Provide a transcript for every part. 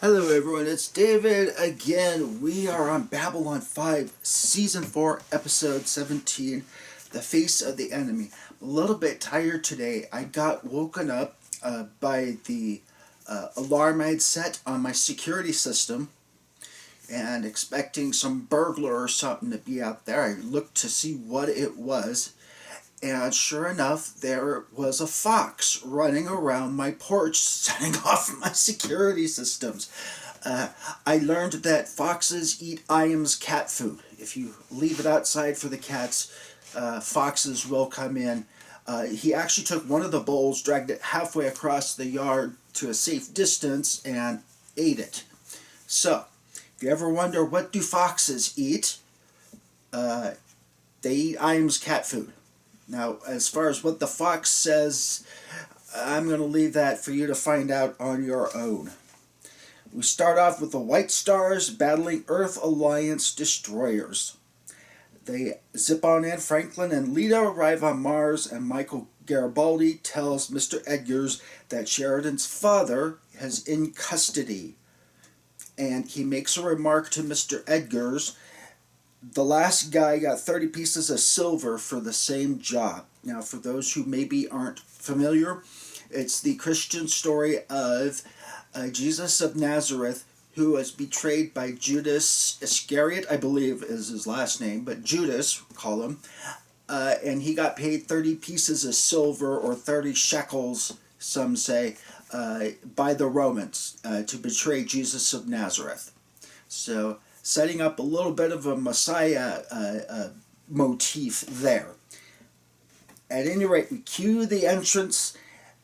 Hello everyone, it's David again. We are on Babylon 5, Season 4, Episode 17, The Face of the Enemy. A little bit tired today. I got woken up by the alarm I had set on my security system and expecting some burglar or something to be out there. I looked to see what it was, and sure enough, there was a fox running around my porch setting off my security systems. I learned that foxes eat Iam's cat food. If you leave it outside for the cats, foxes will come in. He actually took one of the bowls, dragged it halfway across the yard to a safe distance, and ate it. So, if you ever wonder what do foxes eat, they eat Iam's cat food. Now, as far as what the fox says, I'm going to leave that for you to find out on your own. We start off with the White Stars battling Earth Alliance destroyers. They zip on in. Franklin and Lita arrive on Mars, and Michael Garibaldi tells Mr. Edgars that Sheridan's father is in custody. And he makes a remark to Mr. Edgars. The last guy got 30 pieces of silver for the same job. Now, for those who maybe aren't familiar, it's the Christian story of Jesus of Nazareth, who was betrayed by Judas Iscariot, I believe is his last name, but Judas, call him, and he got paid 30 pieces of silver, or 30 shekels, some say, by the Romans to betray Jesus of Nazareth. So, setting up a little bit of a Messiah motif there. At any rate, we cue the entrance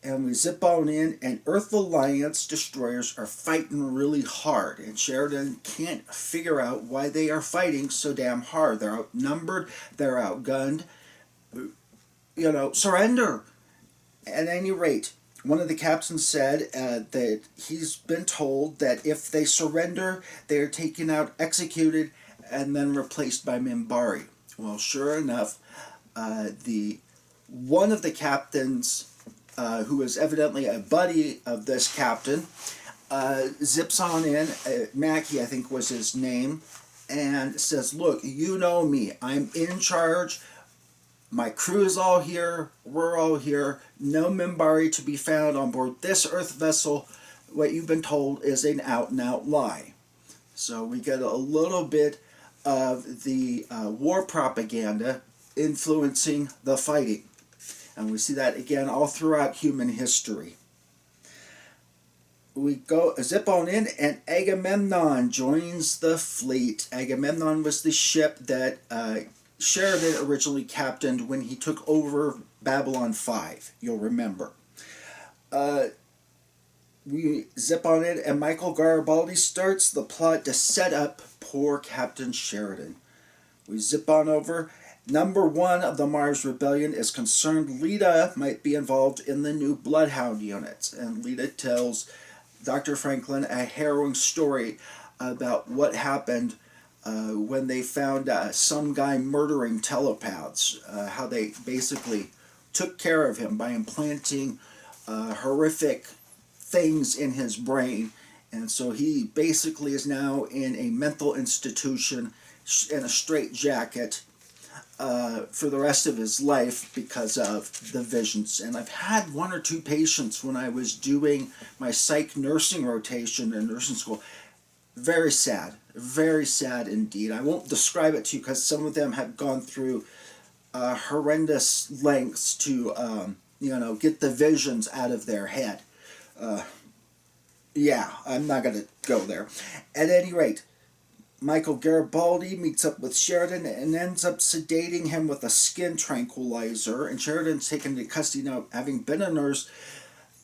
and we zip on in, and Earth Alliance destroyers are fighting really hard, and Sheridan can't figure out why they are fighting so damn hard. They're outnumbered, they're outgunned. Surrender. At any rate, one of the captains said that he's been told that if they surrender, they are taken out, executed, and then replaced by Minbari. Well, sure enough, one of the captains, who is evidently a buddy of this captain, zips on in. Mackie, I think was his name, and says, "Look, you know me. I'm in charge. My crew is all here. We're all here. No Minbari to be found on board this Earth vessel. What you've been told is an out-and-out lie." So we get a little bit of the war propaganda influencing the fighting. And we see that again all throughout human history. We zip on in, and Agamemnon joins the fleet. Agamemnon was the ship that Sheridan originally captained when he took over Babylon 5, you'll remember. We zip on in, and Michael Garibaldi starts the plot to set up poor Captain Sheridan. We zip on over. Number 1 of the Mars Rebellion is concerned Lita might be involved in the new Bloodhound units, and Lita tells Dr. Franklin a harrowing story about what happened when they found some guy murdering telepaths, how they basically took care of him by implanting horrific things in his brain, and so he basically is now in a mental institution in a straitjacket for the rest of his life because of the visions. And I've had 1 or 2 patients when I was doing my psych nursing rotation in nursing school. Very sad indeed. I won't describe it to you because some of them have gone through horrendous lengths to get the visions out of their head. I'm not going to go there. At any rate, Michael Garibaldi meets up with Sheridan and ends up sedating him with a skin tranquilizer, and Sheridan's taken into custody. Now, having been a nurse,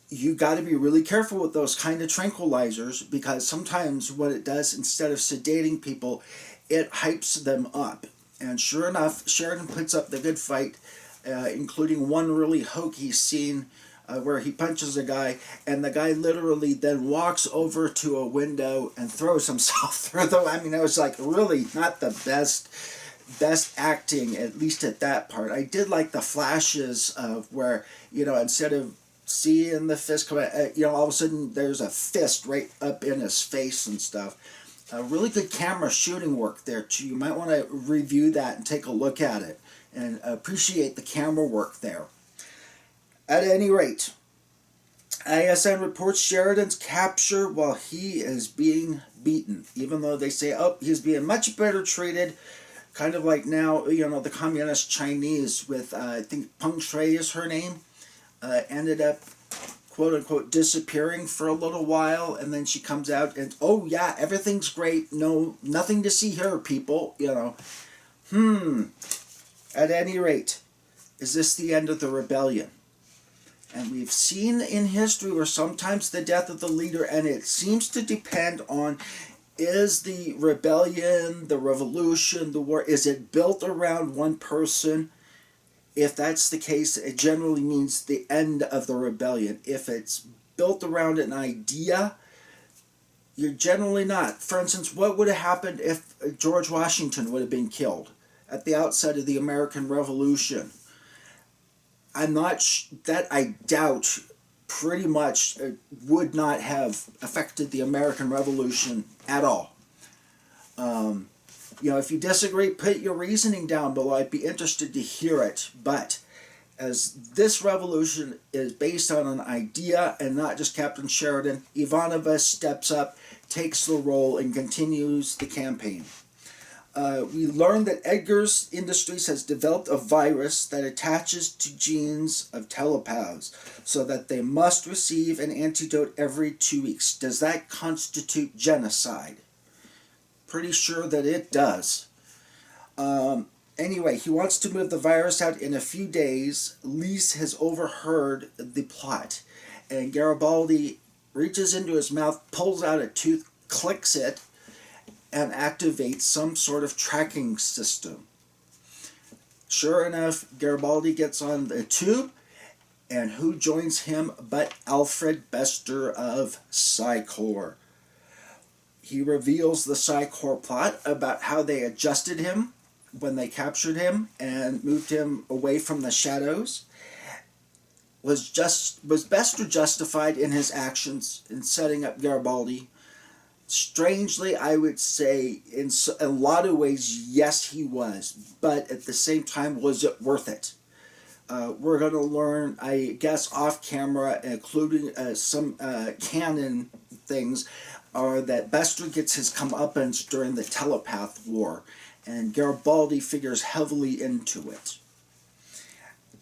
you got to be really careful with those kind of tranquilizers, because sometimes what it does, instead of sedating people, it hypes them up. And sure enough, Sheridan puts up the good fight, including one really hokey scene where he punches a guy, and the guy literally then walks over to a window and throws himself through the... I mean, it was like really not the best acting, at least at that part. I did like the flashes of where, instead of seeing the fist come out, all of a sudden there's a fist right up in his face and stuff. Really good camera shooting work there too. You might want to review that and take a look at it and appreciate the camera work there. At any rate, ISN reports Sheridan's capture while he is being beaten, even though they say, oh, he's being much better treated, kind of like now, the communist Chinese with, I think Peng Shui is her name, ended up quote-unquote disappearing for a little while, and then she comes out and, oh yeah, everything's great, no, nothing to see here, people, At any rate, is this the end of the rebellion? And we've seen in history where sometimes the death of the leader, and it seems to depend on, is the rebellion, the revolution, the war, is it built around one person? If that's the case, it generally means the end of the rebellion. If it's built around an idea, you're generally not. For instance, what would have happened if George Washington would have been killed at the outset of the American Revolution? That I doubt pretty much would not have affected the American Revolution at all. If you disagree, put your reasoning down below. I'd be interested to hear it. But as this revolution is based on an idea and not just Captain Sheridan, Ivanova steps up, takes the role, and continues the campaign. We learned that Edgars Industries has developed a virus that attaches to genes of telepaths so that they must receive an antidote every 2 weeks. Does that constitute genocide? Pretty sure that it does. Anyway, he wants to move the virus out in a few days. Lise has overheard the plot, and Garibaldi reaches into his mouth, pulls out a tooth, clicks it, and activates some sort of tracking system. Sure enough, Garibaldi gets on the tube, and who joins him but Alfred Bester of Psy-Corps. He reveals the Psy-Corps plot about how they adjusted him when they captured him and moved him away from the shadows. Was Bester justified in his actions in setting up Garibaldi? Strangely, I would say in a lot of ways, yes, he was. But at the same time, was it worth it? We're going to learn, I guess, off camera, including some canon things, are that Bester gets his comeuppance during the telepath war, and Garibaldi figures heavily into it.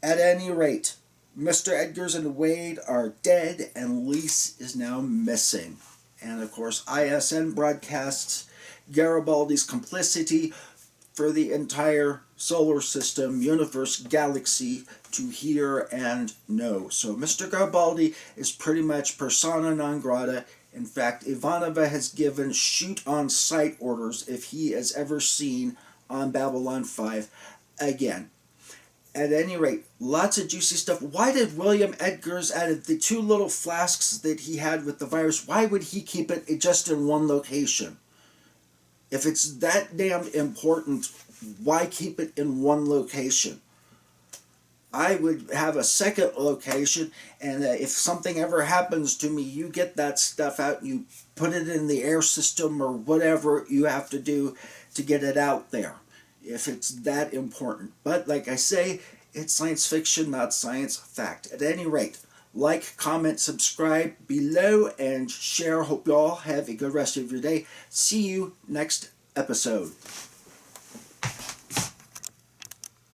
At any rate, Mr. Edgars and Wade are dead, and Lise is now missing. And of course, ISN broadcasts Garibaldi's complicity for the entire solar system, universe, galaxy to hear and know. So Mr. Garibaldi is pretty much persona non grata. In fact, Ivanova has given shoot-on-sight orders if he is ever seen on Babylon 5 again. At any rate, lots of juicy stuff. Why did William Edgars, out of the 2 little flasks that he had with the virus, why would he keep it just in one location? If it's that damn important, why keep it in one location? I would have a second location, and if something ever happens to me, you get that stuff out and you put it in the air system or whatever you have to do to get it out there, if it's that important. But like I say, it's science fiction, not science fact. At any rate, like, comment, subscribe below, and share. Hope you all have a good rest of your day. See you next episode.